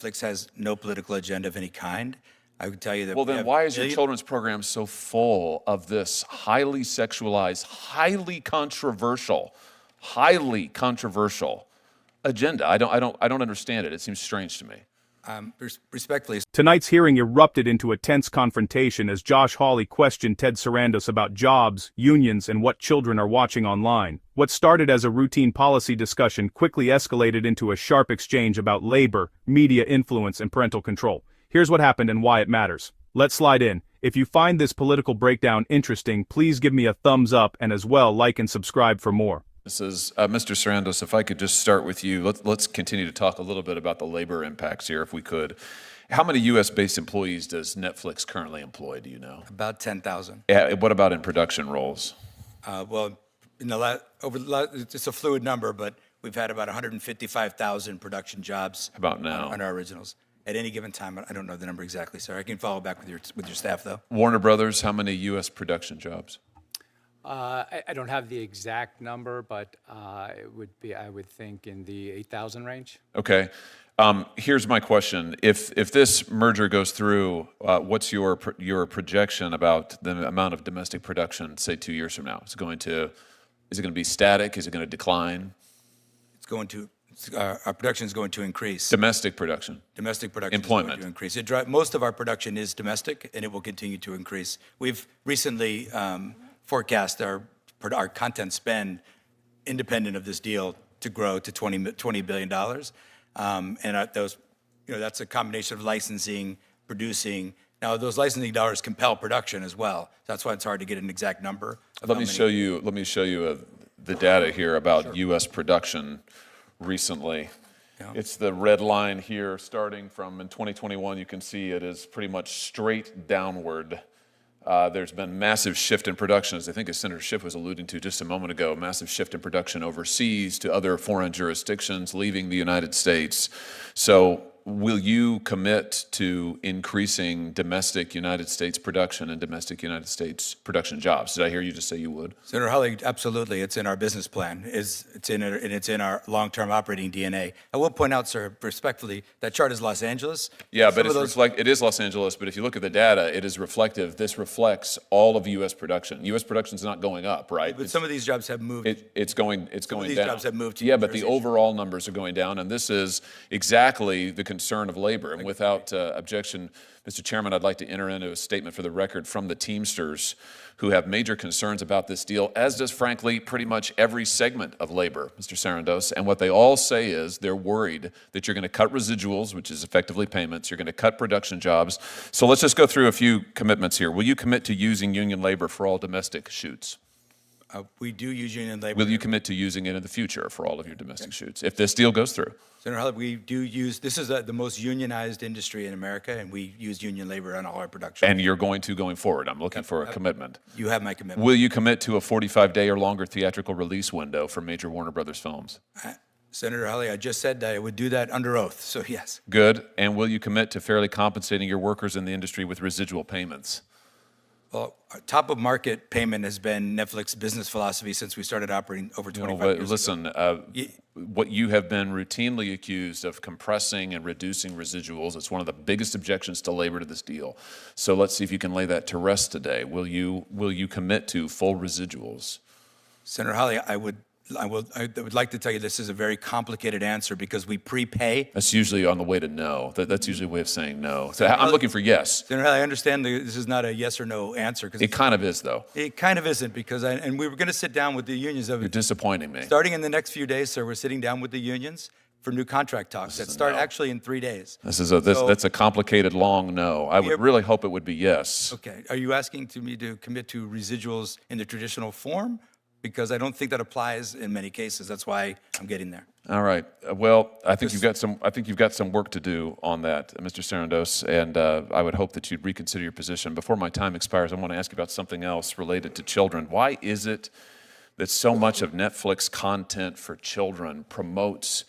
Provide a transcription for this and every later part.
Netflix has no political agenda of any kind. I would tell you that. Well, then why is your children's program so full of this highly sexualized, highly controversial agenda? I don't understand it. It seems strange to me. Respectfully, Tonight's hearing erupted into a tense confrontation as Josh Hawley questioned Ted Sarandos about jobs, unions, and what children are watching online. What started as a routine policy discussion quickly escalated into a sharp exchange about labor, media influence, and parental control. Here's what happened and why it matters. Let's slide in. If you find this political breakdown interesting, please give me a thumbs up and as well like and subscribe for more. This is Mr. Sarandos. If I could just start with you, let's continue to talk a little bit about the labor impacts here, if we could. How many U.S.-based employees does Netflix currently employ? Do you know? about 10,000. Yeah. What about in production roles? Well, it's a fluid number, but we've had about 155,000 production jobs. About now on our originals at any given time. I don't know the number exactly, sir. I can follow back with your staff though. Warner Brothers, how many U.S. production jobs? I don't have the exact number, but it would be, I would think, in the 8,000 range. Okay. Here's my question. If this merger goes through, what's your projection about the amount of domestic production, say 2 years from now? Is it going to be static? Is it going to decline? It's going to. Our production is going to increase. Domestic production. Domestic production Employment. is going to increase. Most of our production is domestic, and it will continue to increase. We've recently forecast our content spend, independent of this deal, to grow to $20 billion. And that's a combination of licensing, producing. Now, those licensing dollars compel production as well. That's why it's hard to get an exact number. Let me show you the data here about Sure. U.S. production recently. Yeah. It's the red line here, starting from in 2021. You can see it is pretty much straight downward. There's been massive shift in production, as I think as Senator Schiff was alluding to just a moment ago, massive shift in production overseas to other foreign jurisdictions, leaving the United States. So will you commit to increasing domestic United States production and domestic United States production jobs? Did I hear you just say you would? Senator Hawley, absolutely. It's in our business plan. It's in our long-term operating DNA. I will point out, sir, respectfully, that chart is Los Angeles. Yeah, but it is Los Angeles, but if you look at the data, it is reflective. This reflects all of U.S. production. U.S. production is not going up, right? But some of these jobs have moved. It's going down. Some of these jobs have moved to Yeah, New but the Jersey. overall numbers are going down, and this is exactly the concern of labor. And without objection, Mr. Chairman, I'd like to enter into a statement for the record from the Teamsters, who have major concerns about this deal, as does, frankly, pretty much every segment of labor, Mr. Sarandos. And what they all say is they're worried that you're going to cut residuals, which is effectively payments. You're going to cut production jobs. So let's just go through a few commitments here. Will you commit to using union labor for all domestic shoots? We do use union labor. Will you commit to using it in the future for all of your domestic shoots if this deal goes through? Senator Hawley, we do use, this is the most unionized industry in America, and we use union labor on all our production. And you're going forward. I'm looking for a commitment. You have my commitment. Will you commit to a 45-day or longer theatrical release window for major Warner Brothers films? Senator Hawley, I just said that I would do that under oath, so yes. Good. And will you commit to fairly compensating your workers in the industry with residual payments? Well, top of market payment has been Netflix's business philosophy since we started operating over 25 years ago. Listen, what you have been routinely accused of compressing and reducing residuals, it's one of the biggest objections to labor to this deal. So let's see if you can lay that to rest today. Will you commit to full residuals? Senator Hawley, I would like to tell you this is a very complicated answer because we prepay. That's usually on the way to no. That's usually a way of saying no. So I'm looking for yes. Senator Hawley, I understand this is not a yes or no answer. It kind of is, though. It kind of isn't because and we were going to sit down with the unions. You're disappointing me. Starting in the next few days, sir, we're sitting down with the unions for new contract talks that start actually in 3 days. That's a complicated, long no. I would really hope it would be yes. Okay. Are you asking me to commit to residuals in the traditional form? Because I don't think that applies in many cases. That's why I'm getting there. All right. Well, I think you've got some work to do on that, Mr. Sarandos, and I would hope that you'd reconsider your position. Before my time expires, I want to ask you about something else related to children. Why is it that so much of Netflix content for children promotes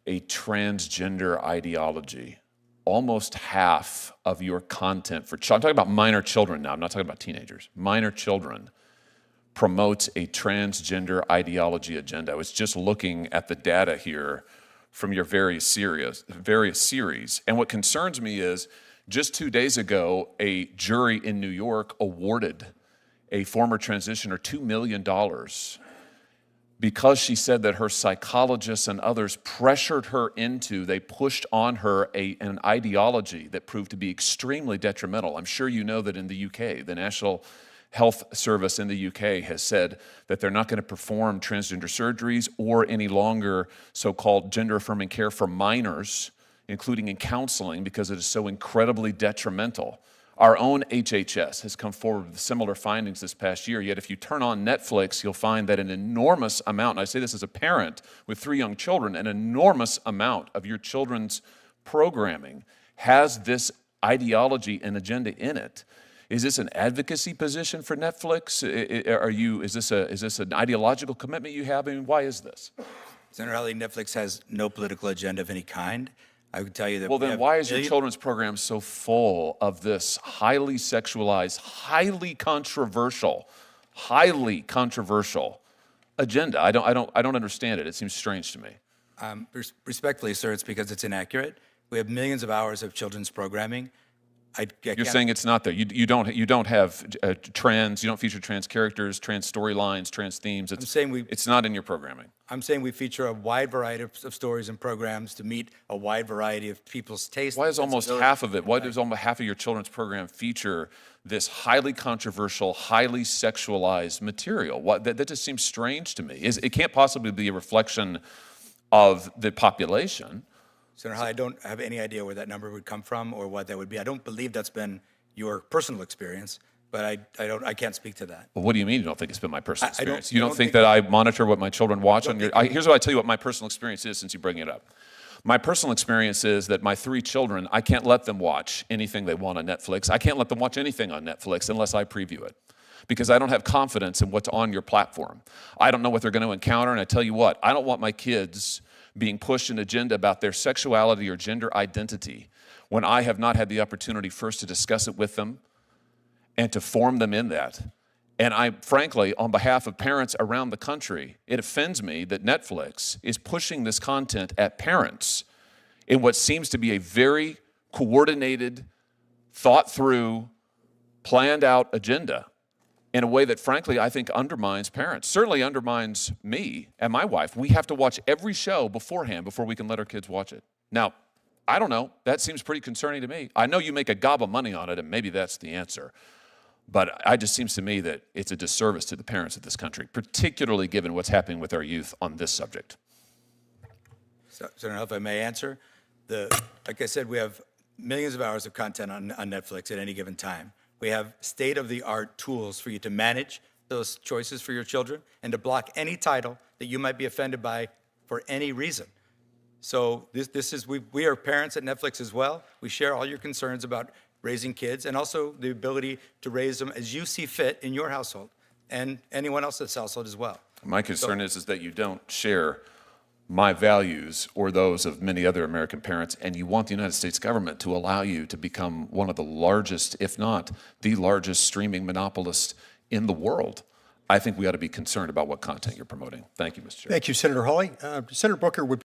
a transgender ideology? Almost half of your content for children, I'm talking about minor children now, I'm not talking about teenagers, minor children, promotes a transgender ideology agenda. I was just looking at the data here from your various series. And what concerns me is just 2 days ago, a jury in New York awarded a former transitioner $2 million because she said that her psychologists and others pressured her into, they pushed on her an ideology that proved to be extremely detrimental. I'm sure you know that in the UK, the National Health Service in the UK has said that they're not going to perform transgender surgeries or any longer so-called gender-affirming care for minors, including in counseling, because it is so incredibly detrimental. Our own HHS has come forward with similar findings this past year, yet if you turn on Netflix, you'll find that an enormous amount, and I say this as a parent with 3 young children, an enormous amount of your children's programming has this ideology and agenda in it. Is this an advocacy position for Netflix? Is this an ideological commitment you have? I mean, why is this? Senator Hawley, Netflix has no political agenda of any kind. I would tell you that. Well, then why is your children's program so full of this highly sexualized, highly controversial agenda? I don't understand it. It seems strange to me. Respectfully, sir, it's because it's inaccurate. We have millions of hours of children's programming. You're saying it's not there. You don't have trans. You don't feature trans characters, trans storylines, trans themes. It's not in your programming. I'm saying we feature a wide variety of stories and programs to meet a wide variety of people's tastes. Why is almost half of it? Why does almost half of your children's program feature this highly controversial, highly sexualized material? That just seems strange to me. It can't possibly be a reflection of the population. Senator Hawley, I don't have any idea where that number would come from or what that would be. I don't believe that's been your personal experience, but I can't speak to that. Well, what do you mean you don't think it's been my personal experience? You don't think that I monitor what my children watch on your... Here's what I tell you what my personal experience is since you bring it up. My personal experience is that my 3 children, I can't let them watch anything they want on Netflix. I can't let them watch anything on Netflix unless I preview it, because I don't have confidence in what's on your platform. I don't know what they're going to encounter, and I tell you what, I don't want my kids being pushed an agenda about their sexuality or gender identity when I have not had the opportunity first to discuss it with them and to form them in that. And frankly, on behalf of parents around the country, it offends me that Netflix is pushing this content at parents in what seems to be a very coordinated, thought through, planned out agenda in a way that, frankly, I think undermines parents, certainly undermines me and my wife. We have to watch every show beforehand before we can let our kids watch it. Now, I don't know. That seems pretty concerning to me. I know you make a gob of money on it, and maybe that's the answer. But it just seems to me that it's a disservice to the parents of this country, particularly given what's happening with our youth on this subject. Senator, if I may answer, like I said, we have millions of hours of content on Netflix at any given time. We have state-of-the-art tools for you to manage those choices for your children and to block any title that you might be offended by for any reason. So we are parents at Netflix as well. We share all your concerns about raising kids and also the ability to raise them as you see fit in your household and anyone else's household as well. My concern is that you don't share my values or those of many other American parents, and you want the United States government to allow you to become one of the largest, if not the largest, streaming monopolist in the world. I think we ought to be concerned about what content you're promoting. Thank you, Mr. Chair. Thank you, Senator Hawley. Senator Booker would